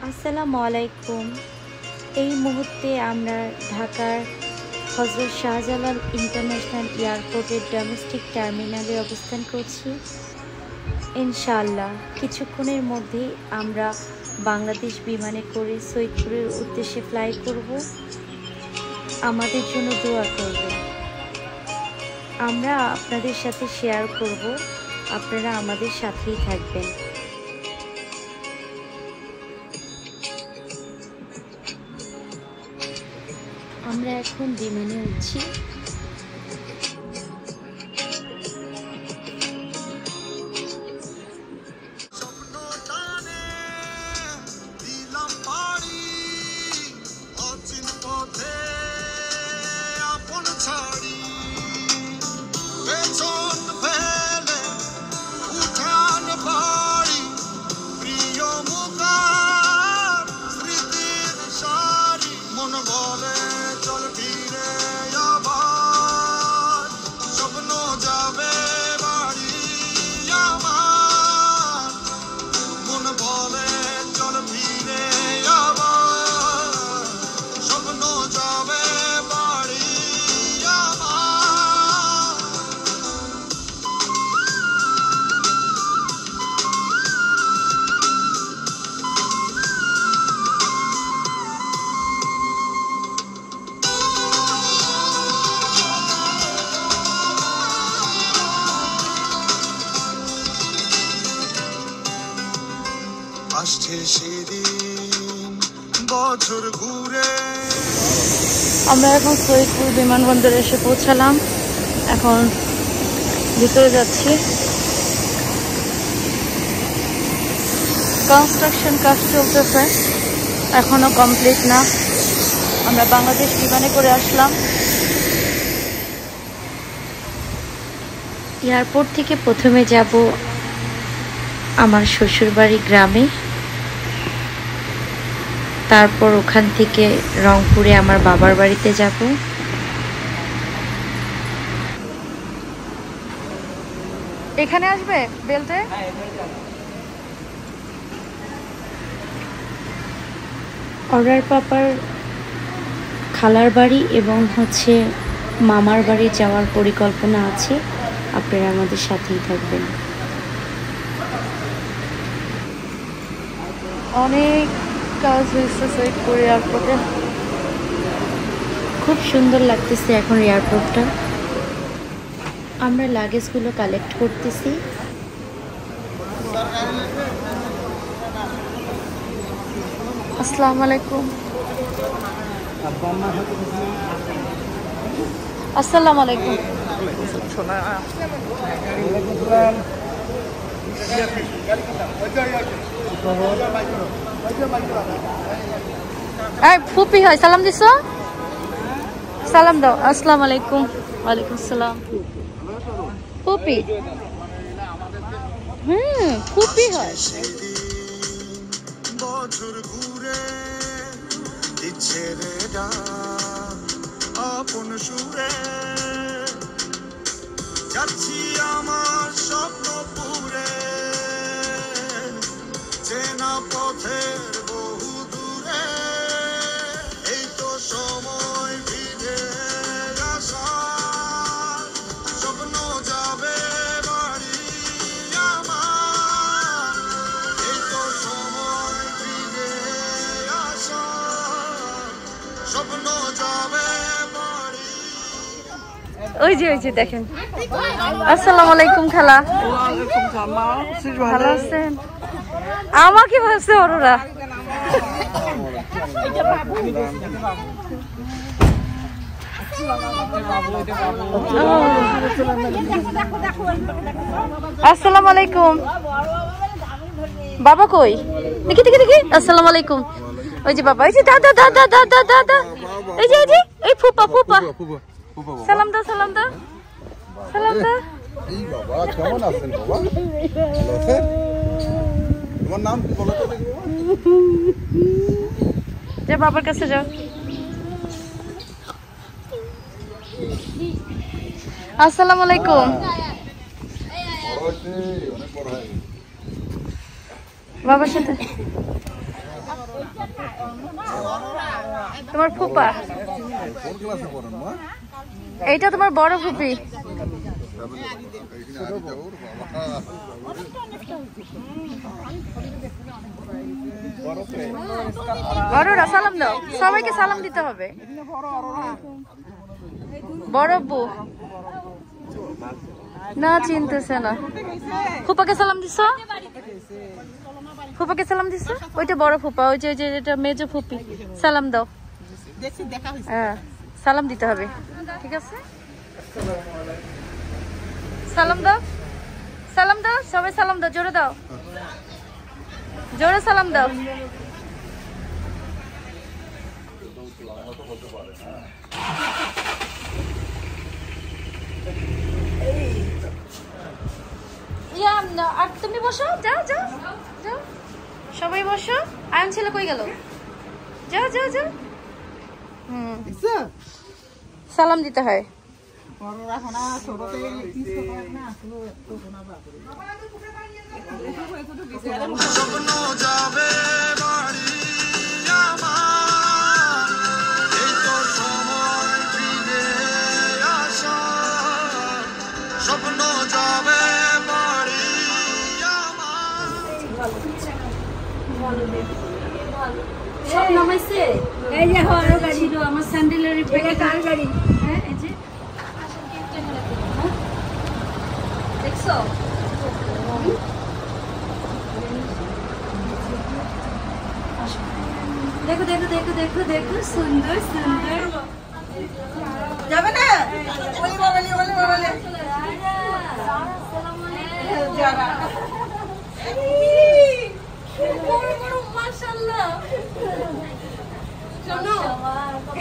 আসসালামু আলাইকুম। এই মুহূর্তে আমরা ঢাকার হযরত শাহজালাল ইন্টারন্যাশনাল এয়ারপোর্টের ডোমেস্টিক টার্মিনালে অবস্থান করছি। ইনশাআল্লাহ কিছুক্ষণের মধ্যেই আমরা বাংলাদেশ বিমানে করে সৈয়দপুরের উদ্দেশ্যে ফ্লাই করব। আমাদের জন্য দোয়া করবেন। আমরা আপনাদের সাথে শেয়ার করব, আপনারা আমাদের সাথেই থাকবেন। আমরা এখন বিমানে উঠছি। আমরা এখন সৈয়দপুর বিমানবন্দরে এসে পৌঁছালাম। এখন ভিতরে যাচ্ছি। কনস্ট্রাকশন কাজ চলতেছে, এখনো কমপ্লিট না। আমরা বাংলাদেশ বিমানে করে আসলাম। এয়ারপোর্ট থেকে প্রথমে যাব আমার শ্বশুরবাড়ি গ্রামে, তারপর ওখান থেকে রংপুরে আমার বাবার বাড়িতে যাব। এখানে আসবে বেলতে। অর্ডার পাপার খালার বাড়ি এবং মামার বাড়ি যাওয়ার পরিকল্পনা আছে। আপনারা আমাদের সাথেই থাকবেন। অনেক কাজ হয়েছে সৈয়দপুর এয়ারপোর্টে, খুব সুন্দর লাগতেছে এখন এয়ারপোর্টটা। আমরা লাগেজগুলো কালেক্ট করতেছি। আসসালামু আলাইকুম। আসসালামু আলাইকুম। ফুপি হয়, সালাম দিছো? সালাম দাও। আসসালামু আলাইকুম। ওয়ালাইকুম আসসালাম। ফুপি ফুপি হয়। বছর ঘুরে দিচ্ছে রে ডাক আপন সুরে, যাচ্ছি আমার স্বপ্ন পুরে, চেনা পথের বহু দূরে, এই তো সময় ফিরে আসার, স্বপ্ন যাবে বাড়ি আমার, এই তো সময় ফিরে আসার, স্বপ্ন যাবে বাড়ি। ওই যে দেখেন। আসসালামু আলাইকুম খালা। ভালো আছেন? আমাকে ভাবছে ওরা। আসসালামু আলাইকুম। বাবা কই? দেখি দেখি দেখি। আসসালামু আলাইকুম। ওই যে বাবা, এই যে দাদা দাদা দাদা দাদা, এই যে এই ফুপা ফুপা। সালাম দাও সালাম দাও সালাম দাও। এই বাবা কেমন আছেন বাবা? ভালো আছেন? তোমার নাম কি বলো তো দেখি বাবা? যা বাবার কাছে যাও। আসসালামু আলাইকুম। বাবার সাথে তোমার ফুপা, এইটা তোমার বড় ফুপি। বড়রা সালাম দাও, সবাইকে সালাম দিতে হবে। বড় বউ না চিনতেছে না। ফুপাকে সালাম দিছ? ফুপাকে সালাম দিছ? ওইটা বড় ফুপা, ওই যে যেটা মেজো ফুপি। সালাম দাও। হ্যাঁ সালাম দিতে হবে, ঠিক আছে? সালাম দাও, সালাম দাও, সবাই সালাম দাও, জোরে দাও, জোরে সালাম দাও। আর তুমি বসো, যাও যাও যাও, সবাই বসো। আয়ন ছেলে কই গেল? যাও যাও যাও। সালাম দিতে হয়। সব নামাইছে। এই যে হওয়ার গাড়ি, আমার স্যান্ডেলের কার গাড়ি? হ্যাঁ এই যে দেখছো, দেখো দেখো দেখো দেখো দেখো, সুন্দর সুন্দর। যাবে না? ওলি বাবালি, ওলি বাবালি। যারা বড় বড় মাশাআল্লাহ। শোনো,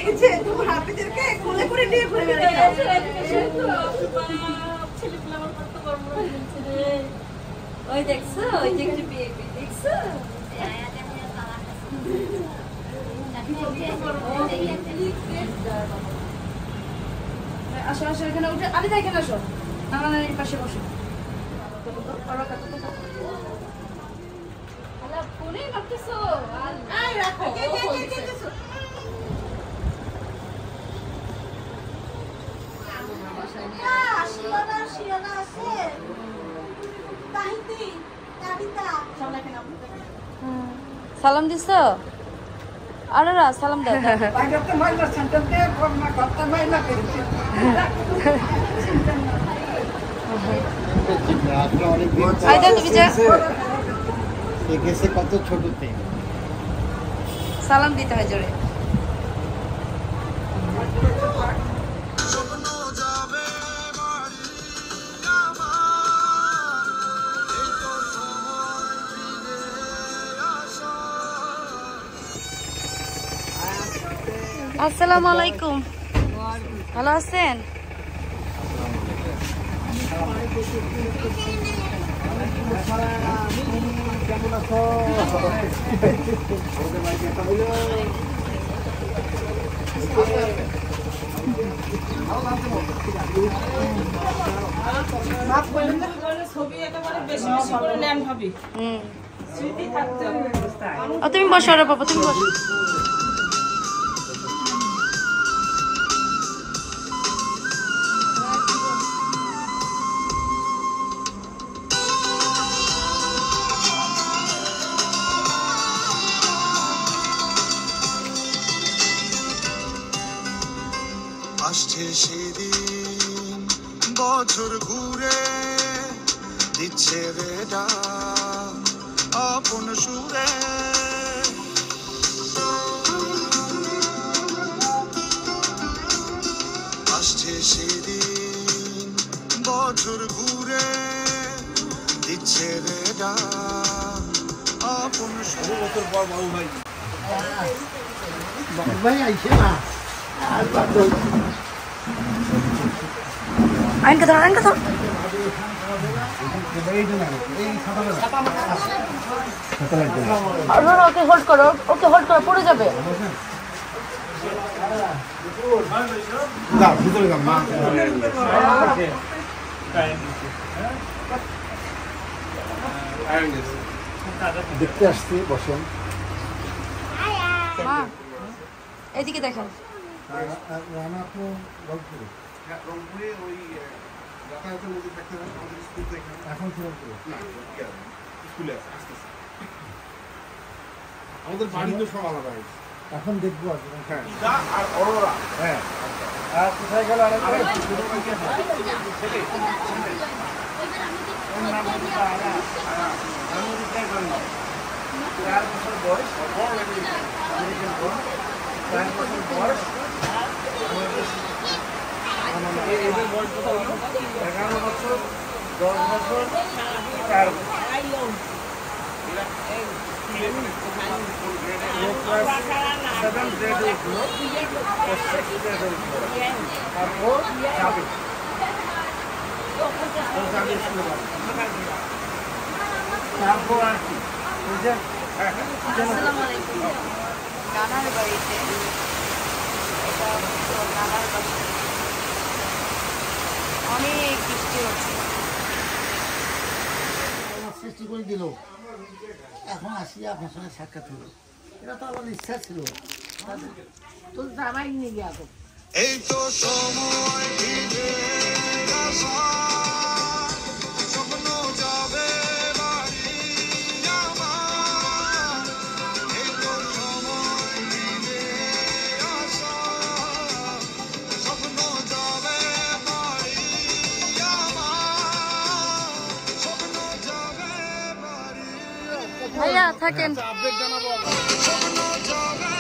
এই যে তোমার হাফিজেরকে কোলে করে নিয়ে ঘুরে বেড়াচ্ছো। ছেলেগুলো আমার কত বড় বড় হয়েছে রে। ওই দেখছো, ওই যে একটু বেবি দেখছো? আসো আসো, এখানে উঠে আরে এখানে আসো, নানা নানির পাশে বসো। ফোনে রাখতেছো? আই রাখো। সালাম দিছ? আরে রা সালাম দাও। কত ছোটতে সালাম দিতে হয় জোরে। আসসালামু আলাইকুম, ভালো আছেন? কেমন আছো? তুমি বসো রে বাবা, তুমি বসো। আসছে সেদিন বছর ঘুরে দিচ্ছে রে ডাক আপন সুরে, আসছে সেদিন বছর ঘুরে দিচ্ছে রে ডাক আপন সুরে। বছর পর বাবু ভাই ভাই আইসে না আর আইনকে ধর, আইনকে ধর। ওকে হোল্ড করো, ওকে হোল্ড করো, পড়ে যাবে। দেখতে আসছি, বসেন। মা এদিকে দেখেন রানা তো গল্প রংপুরে ওই যাতায়াতের মধ্যে থাকতে হবে আমাদের স্কুল থেকে এখন শুরু না স্কুলে আসতেছে আমাদের বাড়ি তো সব আলাদা হয়েছে এখন দেখবো আর হ্যাঁ আর অরোরা হ্যাঁ আর কোথায় গেল আর চার বছর বয়স বড় লাগে 4 বছর বয়স এদের বয়স কত হলো 11 বছর 10 বছর 4 বছর সেভেন গ্রেড উঠলো 6 গ্রেড উঠলো তারপর যাবে তারপর আর কি বুঝছেন আসসালামু আলাইকুম নানার বাড়িতে এটা হচ্ছে ওর নানার বাড়ি অনেক বৃষ্টি হচ্ছে সৃষ্টি করে দিল এখন আসি আপনার সঙ্গে সাক্ষাৎ হলো এটা তো আমার ইচ্ছা ছিল তো জামাই নিয়ে গিয়া তো এই তো সময় ফিরে আসার, স্বপ্ন যাবে বাড়ি আমার। এই তো সময় ফিরে আসার, স্বপ্ন যাবে বাড়ি আমার। স্বপ্ন যাবে বাড়ি ভাইয়া থাকেন আপডেট জানাবো স্বপ্ন যাবে